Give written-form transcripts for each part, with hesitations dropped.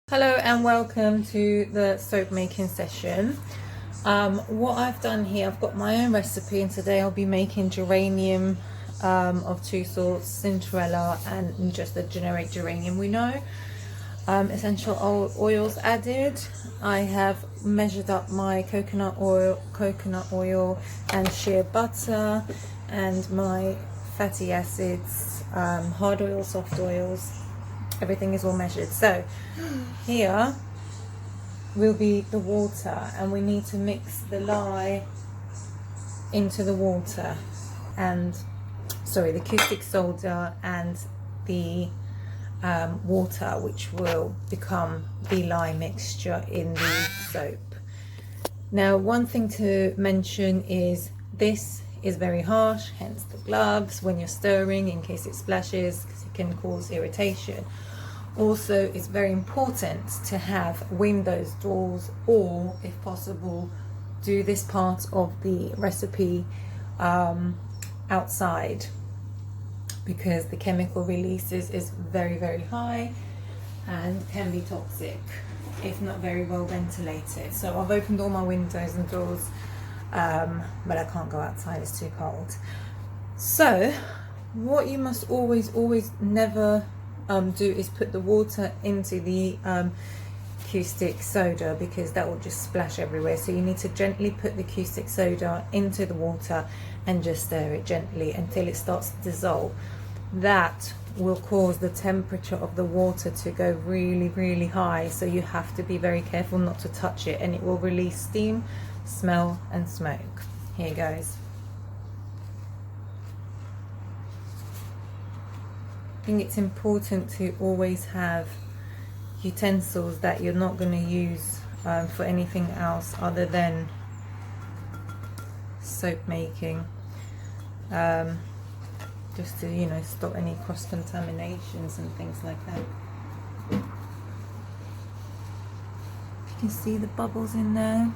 Hello and welcome to the soap making session. What I've done here, I've got my own recipe, and today I'll be making geranium of two sorts, Cinderella and just the generic geranium we know. Essential oils added. I have measured up my coconut oil and shea butter, and my fatty acids, hard oils, soft oils. Everything is all measured. So here will be the water, and we need to mix the lye into the water, and the caustic soda and the water, which will become the lye mixture in the soap. Now, one thing to mention is this is very harsh, hence the gloves when you're stirring, in case it splashes, because it can cause irritation. Also, it's very important to have windows, doors, or if possible do this part of the recipe outside, because the chemical releases is very high and can be toxic if not very well ventilated. So I've opened all my windows and doors, but I can't go outside, it's too cold. So what you must always never do is put the water into the caustic soda, because that will just splash everywhere. So you need to gently put the caustic soda into the water and just stir it gently until it starts to dissolve. That will cause the temperature of the water to go really high, so you have to be very careful not to touch it, and it will release steam, smell and smoke. Here goes. I think it's important to always have utensils that you're not going to use for anything else other than soap making, just to stop any cross contaminations and things like that. You can see the bubbles in there,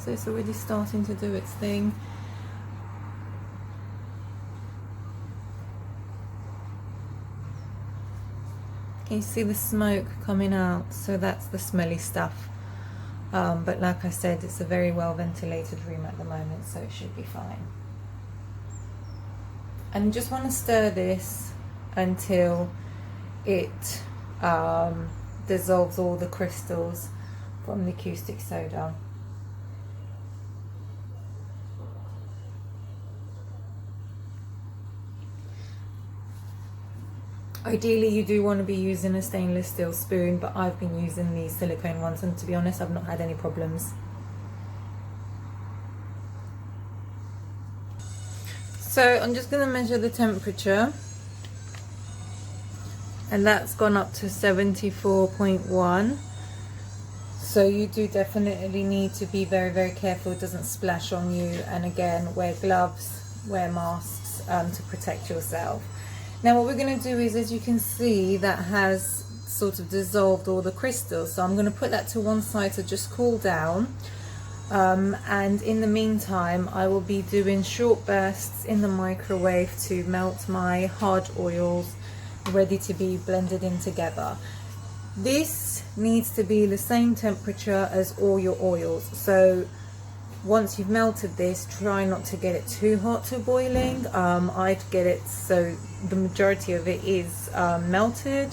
so it's already starting to do its thing. You see the smoke coming out, so that's the smelly stuff, but like I said, it's a very well ventilated room at the moment, so it should be fine. And you just want to stir this until it dissolves all the crystals from the caustic soda. Ideally, you do want to be using a stainless steel spoon, but I've been using these silicone ones, and to be honest, I've not had any problems. So I'm just going to measure the temperature, and that's gone up to 74.1. So you do definitely need to be very careful it doesn't splash on you, and again, wear gloves, wear masks to protect yourself. Now what we're going to do is, as you can see, that has sort of dissolved all the crystals, so I'm going to put that to one side to just cool down, and in the meantime I will be doing short bursts in the microwave to melt my hard oils ready to be blended in together. This needs to be the same temperature as all your oils, so once you've melted this, try not to get it too hot to boiling. I'd get it so the majority of it is melted,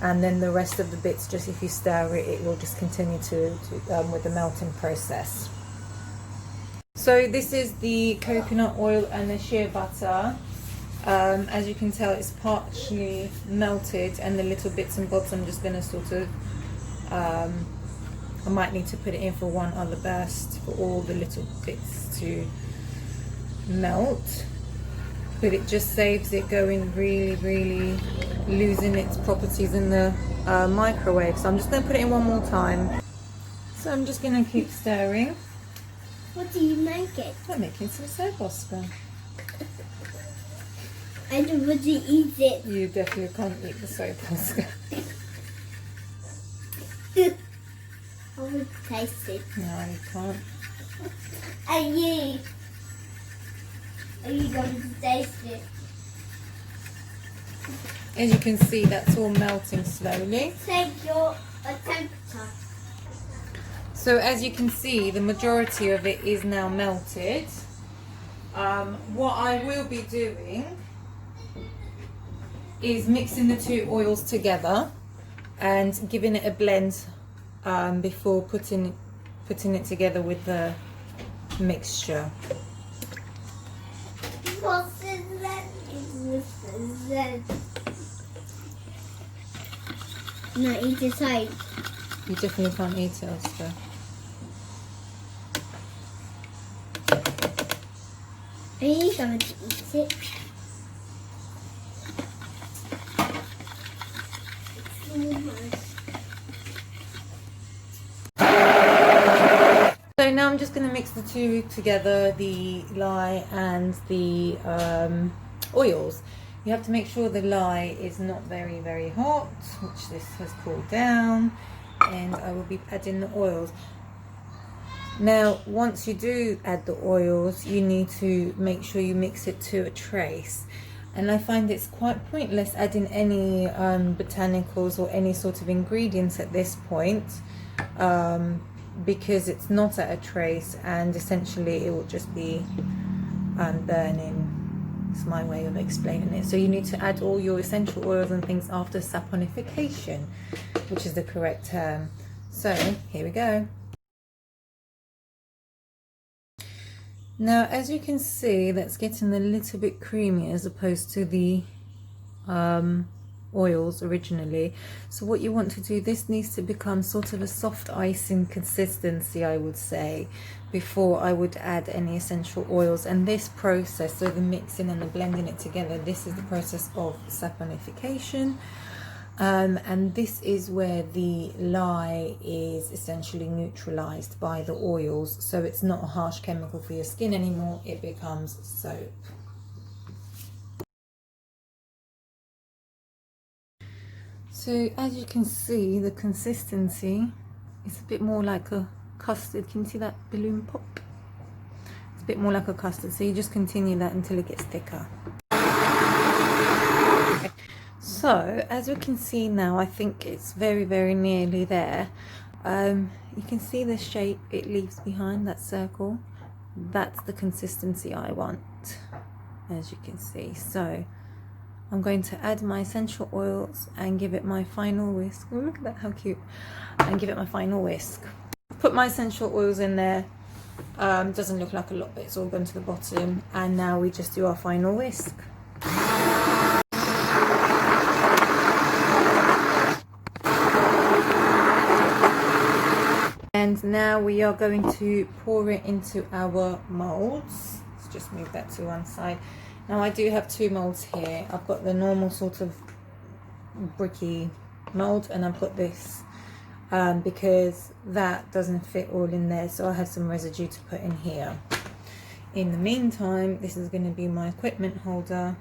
and then the rest of the bits, just if you stir it, it will just continue to with the melting process. So this is the coconut oil and the shea butter. As you can tell, it's partially melted, and the little bits and bobs I'm just going to sort of I might need to put it in for one other burst for all the little bits to melt, but it just saves it going really losing its properties in the microwave. So I'm just going to put it in one more time. So I'm just going to keep stirring. What are you making? I'm making some soap, Oscar. I don't want to eat it. You definitely can't eat the soap, Oscar. I will taste it. No, you can't. Are you going to taste it? As you can see, that's all melting slowly. Take your temperature. So as you can see, the majority of it is now melted. What I will be doing is mixing the two oils together and giving it a blend before putting it together with the mixture. What's that? No, eat it out. You definitely can't eat it, Oscar. Are you going to eat it? So now I'm just going to mix the two together, the lye and the oils. You have to make sure the lye is not very, very hot, which this has cooled down, and I will be adding the oils. Now, once you do add the oils, you need to make sure you mix it to a trace. And I find it's quite pointless adding any botanicals or any sort of ingredients at this point, because it's not at a trace and essentially it will just be burning. It's my way of explaining it. So you need to add all your essential oils and things after saponification, which is the correct term. So here we go. Now, as you can see, that's getting a little bit creamy as opposed to the oils originally. So what you want to do, this needs to become sort of a soft icing consistency, I would say, before I would add any essential oils. And this process, so the mixing and the blending it together, this is the process of saponification. And this is where the lye is essentially neutralized by the oils, so it's not a harsh chemical for your skin anymore, it becomes soap. So as you can see, the consistency is a bit more like a custard. Can you see that balloon pop? It's a bit more like a custard, so you just continue that until it gets thicker. So as we can see now, I think it's very, very nearly there. You can see the shape it leaves behind, that circle. That's the consistency I want, as you can see. So I'm going to add my essential oils and give it my final whisk. Oh, look at that, how cute. And give it my final whisk. Put my essential oils in there. Doesn't look like a lot, but it's all gone to the bottom. And now we just do our final whisk. And now we are going to pour it into our molds. Let's just move that to one side. Now I do have two molds here. I've got the normal sort of bricky mold, and I've got this because that doesn't fit all in there, so I have some residue to put in here. In the meantime, this is going to be my equipment holder,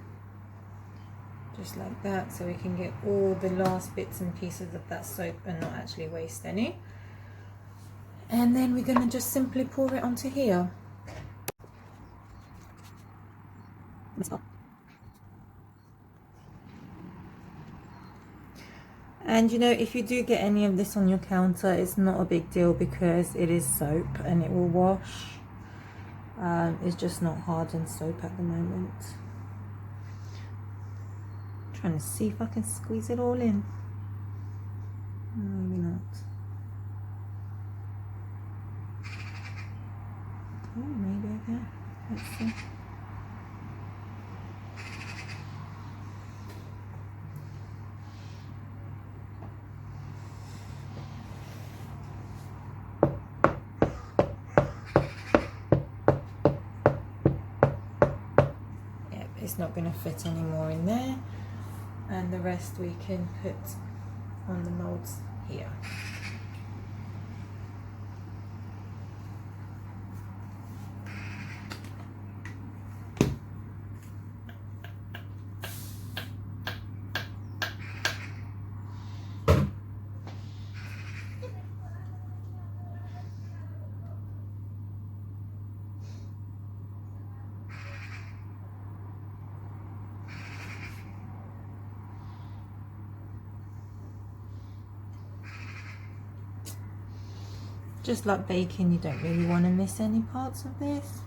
just like that, so we can get all the last bits and pieces of that soap and not actually waste any. And then we're going to just simply pour it onto here. And you know, if you do get any of this on your counter, it's not a big deal because it is soap and it will wash. It's just not hardened soap at the moment. I'm trying to see if I can squeeze it all in. Maybe not. Oh, maybe I can. Let's see. Yep, it's not going to fit anymore in there. And the rest we can put on the molds here. Just like baking, you don't really want to miss any parts of this.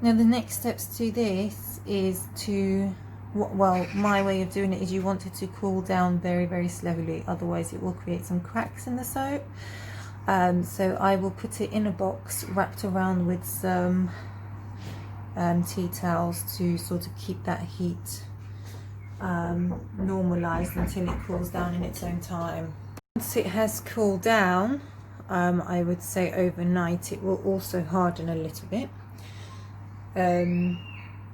Now the next steps to this is to, well, my way of doing it is you want it to cool down very, very slowly, otherwise it will create some cracks in the soap. So I will put it in a box wrapped around with some tea towels to sort of keep that heat normalized until it cools down in its own time. Once it has cooled down, I would say overnight, it will also harden a little bit. And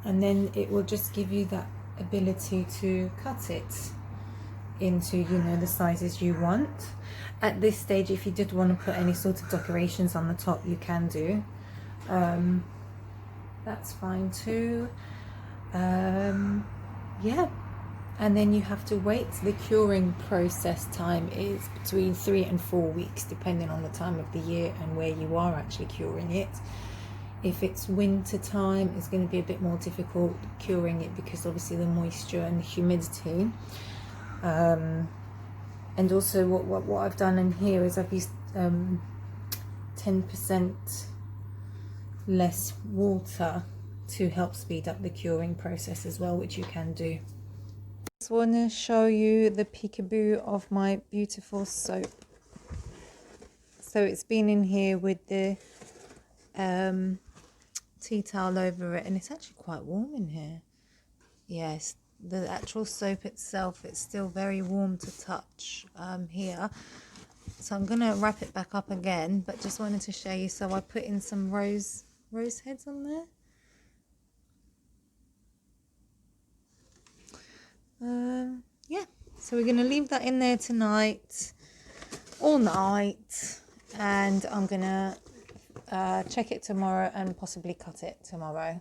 then it will just give you that ability to cut it into, you know, the sizes you want. At this stage, if you did want to put any sort of decorations on the top, you can do. That's fine too. Yeah, and then you have to wait. The curing process time is between 3 and 4 weeks, depending on the time of the year and where you are actually curing it. If it's winter time, it's going to be a bit more difficult curing it because obviously the moisture and the humidity. And also what I've done in here is I've used 10% less water to help speed up the curing process as well, which you can do. I just want to show you the peekaboo of my beautiful soap. So it's been in here with the tea towel over it, and it's actually quite warm in here. Yes, the actual soap itself, it's still very warm to touch here. So I'm gonna wrap it back up again, but just wanted to show you. So I put in some rose heads on there. Yeah, so we're gonna leave that in there tonight, all night, and I'm gonna check it tomorrow and possibly cut it tomorrow.